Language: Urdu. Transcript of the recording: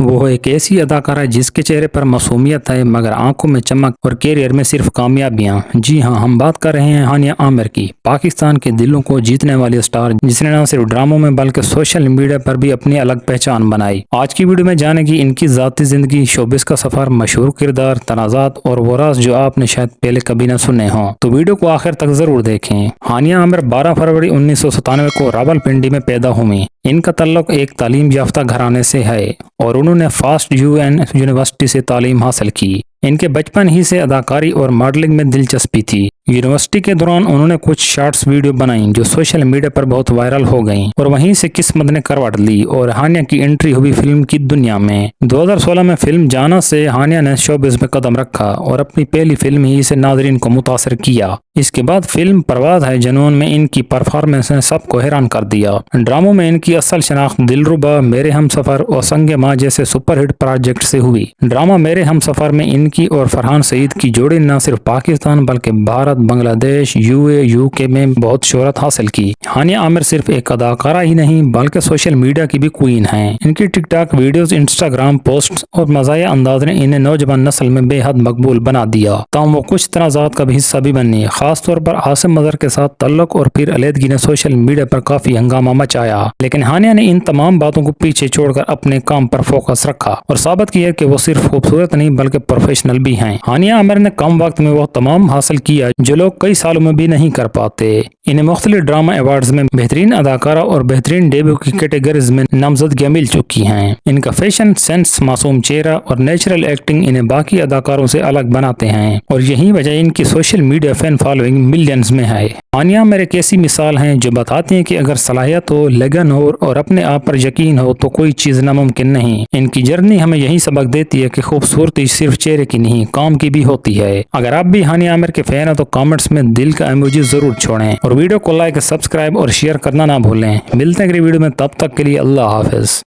وہ ایک ایسی اداکارہ ہے جس کے چہرے پر معصومیت ہے مگر آنکھوں میں چمک اور کیریئر میں صرف کامیابیاں۔ جی ہاں، ہم بات کر رہے ہیں ہانیہ عامر کی، پاکستان کے دلوں کو جیتنے والی اسٹار جس نے نہ صرف ڈراموں میں بلکہ سوشل میڈیا پر بھی اپنی الگ پہچان بنائی۔ آج کی ویڈیو میں جانیں گے ان کی ذاتی زندگی، شوبز کا سفر، مشہور کردار، تنازعات اور وہ راز جو آپ نے شاید پہلے کبھی نہ سنے ہوں۔ تو ویڈیو کو آخر تک ضرور دیکھیں۔ ہانیہ عامر 12 فروری 1997 کو راولپنڈی میں پیدا ہوئی۔ ان کا تعلق ایک تعلیم یافتہ گھرانے سے ہے اور انہوں نے فاسٹ یونیورسٹی سے تعلیم حاصل کی۔ ان کے بچپن ہی سے اداکاری اور ماڈلنگ میں دلچسپی تھی۔ یونیورسٹی کے دوران انہوں نے کچھ شارٹس ویڈیو بنائیں جو سوشل میڈیا پر بہت وائرل ہو گئیں اور وہیں سے قسمت نے کروٹ لی اور ہانیہ کی انٹری ہوئی فلم کی دنیا میں۔ 2016 میں فلم جانا سے ہانیہ نے شوبز میں قدم رکھا اور اپنی پہلی فلم ہی سے ناظرین کو متاثر کیا۔ اس کے بعد فلم پرواز ہے جنون میں ان کی پرفارمنس نے سب کو حیران کر دیا۔ ڈراموں میں ان کی اصل شناخت دلربا، میرے ہمسفر اور سنگ ماں جیسے سپر ہٹ پروجیکٹ سے ہوئی۔ ڈرامہ میرے ہمسفر میں ان کی اور فرحان سعید کی جوڑی نہ صرف پاکستان بلکہ بھارت، بنگلہ دیش، یو کے میں بہت شہرت حاصل کی۔ ہانیہ عامر صرف ایک اداکارہ ہی نہیں بلکہ سوشل میڈیا کی بھی کوئین ہیں۔ ان کی ٹک ٹاک ویڈیوز، انسٹاگرام پوسٹس اور مزاحیہ انداز نے انہیں نوجوان نسل میں بے حد مقبول بنا دیا۔ تاہم وہ کچھ تنازعات کا بھی حصہ بھی بنی، خاص طور پر عاصم اظہر کے ساتھ تعلق اور پھر علیحدگی نے سوشل میڈیا پر کافی ہنگامہ مچایا۔ لیکن ہانیہ نے ان تمام باتوں کو پیچھے چھوڑ کر اپنے کام پر فوکس رکھا اور ثابت کیا کہ وہ صرف خوبصورت نہیں بلکہ پروفیشنل بھی ہیں۔ ہانیہ عامر نے کم وقت میں وہ تمام حاصل کیا جو لوگ کئی سالوں میں بھی نہیں کر پاتے۔ انہیں مختلف ڈرامہ ایوارڈز میں بہترین اداکارہ اور بہترین ڈیبیو کی کیٹیگریز میں نامزدگیاں مل چکی ہیں۔ ان کا فیشن سینس، معصوم چہرہ اور نیچرل ایکٹنگ انہیں باقی اداکاروں سے الگ بناتے ہیں اور یہی وجہ ان کی social media fan following millions میں ہے۔ ہانیہ عامر ایک ایسی مثال ہیں جو بتاتی ہیں کہ اگر صلاحیت ہو، لگن ہو اور اپنے آپ پر یقین ہو تو کوئی چیز ناممکن نہیں۔ ان کی جرنی ہمیں یہی سبق دیتی ہے کہ خوبصورتی صرف چہرے کی نہیں، کام کی بھی ہوتی ہے۔ اگر آپ بھی ہانیہ عامر کے فین ہیں تو کامنٹس میں دل کا ایموجی ضرور چھوڑیں اور ویڈیو کو لائک، سبسکرائب اور شیئر کرنا نہ بھولیں۔ ملتے ہیں اگلی ویڈیو میں، تب تک کے لیے اللہ حافظ۔